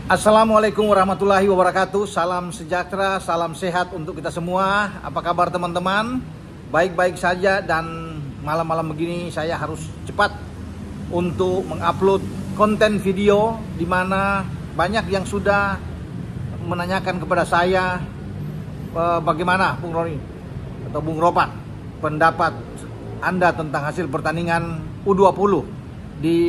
Assalamualaikum warahmatullahi wabarakatuh. Salam sejahtera, salam sehat untuk kita semua. Apa kabar teman-teman? Baik-baik saja, dan malam-malam begini saya harus cepat untuk mengupload konten video di mana banyak yang sudah menanyakan kepada saya bagaimana Bung Roni atau Bung Ropan pendapat Anda tentang hasil pertandingan U20 di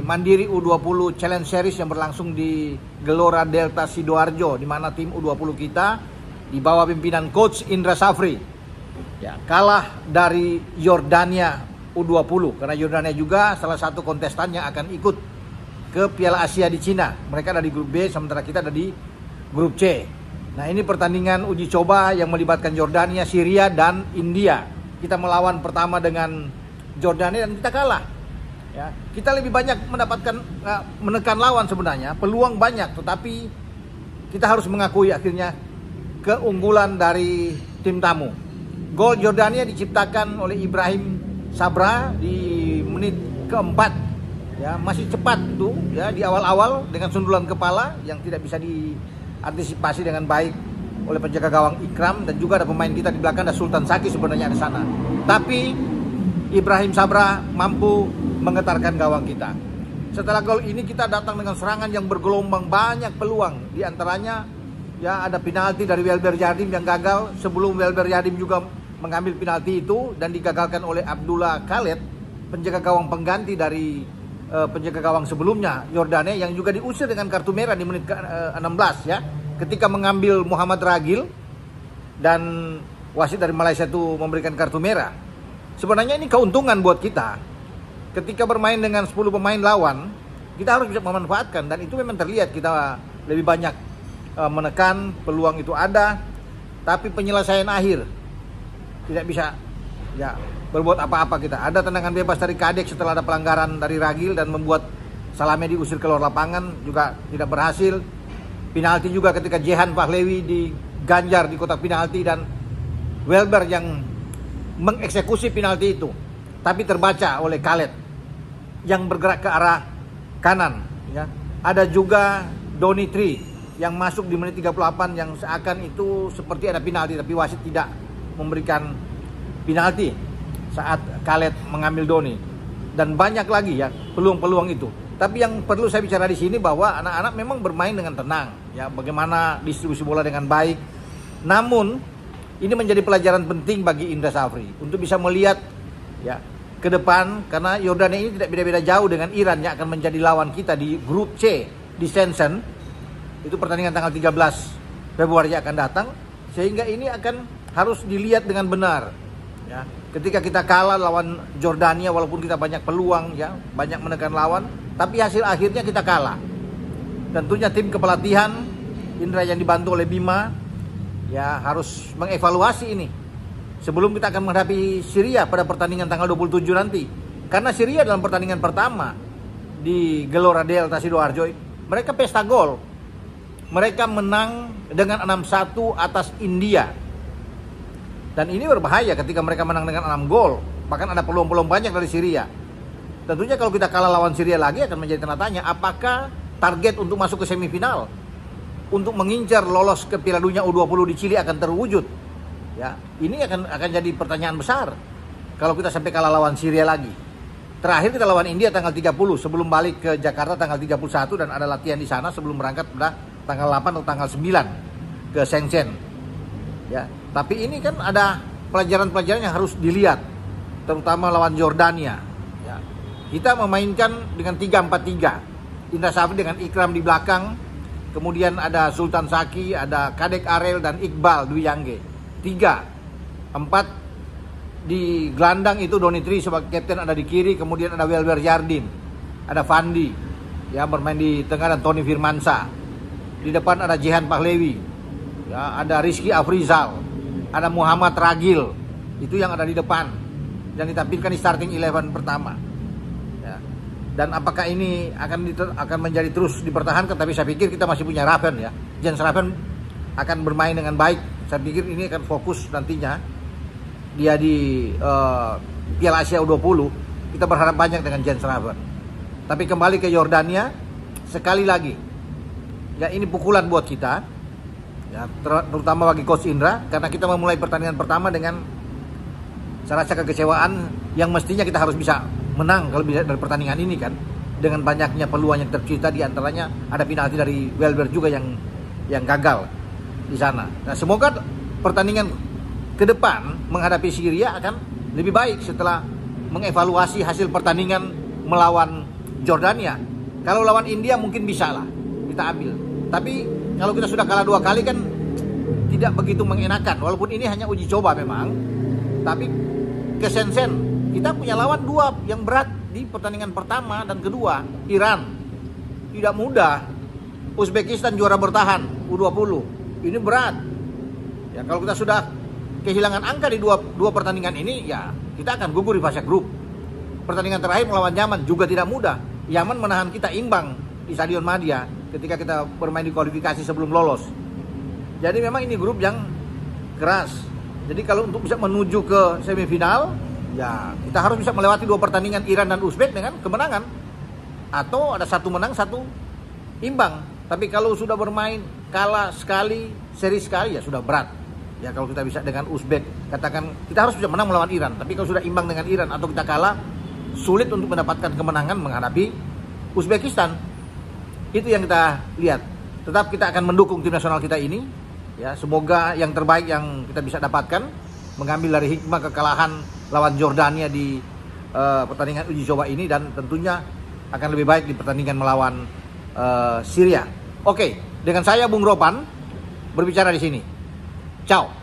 Mandiri U20 Challenge Series yang berlangsung di Gelora Delta Sidoarjo, di mana tim U20 kita di bawah pimpinan Coach Indra Safri ya, kalah dari Yordania U20, karena Yordania juga salah satu kontestan yang akan ikut ke Piala Asia di Cina. Mereka ada di grup B, sementara kita ada di grup C. Nah, ini pertandingan uji coba yang melibatkan Yordania, Syria, dan India. Kita melawan pertama dengan Yordania dan kita kalah. Ya, kita lebih banyak mendapatkan menekan lawan sebenarnya, peluang banyak, tetapi kita harus mengakui akhirnya keunggulan dari tim tamu. Gol Yordania diciptakan oleh Ibrahim Sabra di menit keempat, ya, masih cepat tuh ya, di awal-awal dengan sundulan kepala yang tidak bisa diantisipasi dengan baik oleh penjaga gawang Ikram, dan juga ada pemain kita di belakang, ada Sultan Saki sebenarnya di sana. Tapi Ibrahim Sabra mampu menggetarkan gawang kita. Setelah gol ini kita datang dengan serangan yang bergelombang, banyak peluang. Di antaranya ya ada penalti dari Welber Jardim yang gagal. Sebelum Welber Jardim juga mengambil penalti itu dan digagalkan oleh Abdullah Khaled, penjaga gawang pengganti dari penjaga gawang sebelumnya Yordania, yang juga diusir dengan kartu merah di menit ke-16 ya. Ketika mengambil Muhammad Ragil dan wasit dari Malaysia itu memberikan kartu merah. Sebenarnya ini keuntungan buat kita. Ketika bermain dengan 10 pemain lawan, kita harus bisa memanfaatkan, dan itu memang terlihat kita lebih banyak menekan, peluang itu ada, tapi penyelesaian akhir tidak bisa ya berbuat apa-apa kita. Ada tendangan bebas dari Kadek setelah ada pelanggaran dari Ragil dan membuat Salame diusir keluar lapangan, juga tidak berhasil. Penalti juga ketika Jehan Pahlevi diganjar di kotak penalti dan Welber yang mengeksekusi penalti itu, tapi terbaca oleh Khaled yang bergerak ke arah kanan ya. Ada juga Doni Tri yang masuk di menit 38 yang seakan itu seperti ada penalti, tapi wasit tidak memberikan penalti saat Khaled mengambil Doni, dan banyak lagi ya peluang-peluang itu. Tapi yang perlu saya bicara di sini bahwa anak-anak memang bermain dengan tenang ya, bagaimana distribusi bola dengan baik. Namun ini menjadi pelajaran penting bagi Indra Safri untuk bisa melihat ya ke depan, karena Yordania ini tidak beda-beda jauh dengan Iran yang akan menjadi lawan kita di grup C di Shenzhen. Itu pertandingan tanggal 13 Februari akan datang, sehingga ini akan harus dilihat dengan benar ya. Ketika kita kalah lawan Yordania, walaupun kita banyak peluang ya, banyak menekan lawan, tapi hasil akhirnya kita kalah. Tentunya tim kepelatihan Indra yang dibantu oleh Bima ya harus mengevaluasi ini sebelum kita akan menghadapi Syria pada pertandingan tanggal 27 nanti. Karena Syria dalam pertandingan pertama di Gelora Delta Sidoarjo, mereka pesta gol. Mereka menang dengan 6-1 atas India. Dan ini berbahaya ketika mereka menang dengan 6 gol. Bahkan ada peluang-peluang banyak dari Syria. Tentunya kalau kita kalah lawan Syria lagi akan menjadi tanda tanya, apakah target untuk masuk ke semifinal, untuk mengincar lolos ke Piala Dunia U20 di Chili akan terwujud? Ya, ini akan jadi pertanyaan besar kalau kita sampai kalah lawan Syria lagi. Terakhir kita lawan India tanggal 30 sebelum balik ke Jakarta tanggal 31, dan ada latihan di sana sebelum berangkat pada tanggal 8 atau tanggal 9 ke Shenzhen. Ya, tapi ini kan ada pelajaran-pelajaran yang harus dilihat, terutama lawan Yordania. Ya, kita memainkan dengan 3-4-3. Indra Safri dengan Ikram di belakang, kemudian ada Sultan Saki, ada Kadek Arel dan Iqbal Dwi Yangge. 3-4 di gelandang itu Doni Tri sebagai kapten ada di kiri, kemudian ada Welber Jardim, ada Fandi ya bermain di tengah, dan Tony Firmansyah. Di depan ada Jehan Pahlevi ya, ada Rizky Afrizal, ada Muhammad Ragil, itu yang ada di depan yang ditampilkan di starting 11 pertama ya. Dan apakah ini akan menjadi terus dipertahankan? Tapi saya pikir kita masih punya Raven ya, Jens Raven akan bermain dengan baik. Saya pikir ini akan fokus nantinya dia di Piala Asia U20. Kita berharap banyak dengan Jens Raven. Tapi kembali ke Yordania, sekali lagi Ya ini pukulan buat kita, ya, terutama bagi Coach Indra, karena kita memulai pertandingan pertama dengan saya rasa kekecewaan yang mestinya kita harus bisa menang kalau bisa dari pertandingan ini kan, dengan banyaknya peluang yang tercipta, di antaranya ada penalti dari Welber juga yang gagal di sana. Nah, semoga pertandingan ke depan menghadapi Syria akan lebih baik setelah mengevaluasi hasil pertandingan melawan Jordania. Kalau lawan India mungkin bisa lah kita ambil. Tapi kalau kita sudah kalah 2 kali kan tidak begitu mengenakan. Walaupun ini hanya uji coba memang. Tapi kesensen kita punya lawan 2 yang berat di pertandingan pertama dan kedua. Iran tidak mudah. Uzbekistan juara bertahan U20. Ini berat. Ya kalau kita sudah kehilangan angka di dua pertandingan ini, ya kita akan gugur di fase grup. Pertandingan terakhir melawan Yaman juga tidak mudah. Yaman menahan kita imbang di Stadion Madia ketika kita bermain di kualifikasi sebelum lolos. Jadi memang ini grup yang keras. Jadi kalau untuk bisa menuju ke semifinal, ya kita harus bisa melewati 2 pertandingan Iran dan Uzbek dengan kemenangan. Atau ada 1 menang, 1 imbang. Tapi kalau sudah bermain kalah sekali, seri sekali, ya sudah berat. Ya kalau kita bisa dengan Uzbek, katakan kita harus bisa menang melawan Iran. Tapi kalau sudah imbang dengan Iran atau kita kalah, sulit untuk mendapatkan kemenangan menghadapi Uzbekistan. Itu yang kita lihat. Tetap kita akan mendukung tim nasional kita ini. Ya, semoga yang terbaik yang kita bisa dapatkan, mengambil dari hikmah kekalahan lawan Jordania di pertandingan uji coba ini, dan tentunya akan lebih baik di pertandingan melawan Syria. Oke, dengan saya Bung Ropan berbicara di sini. Ciao.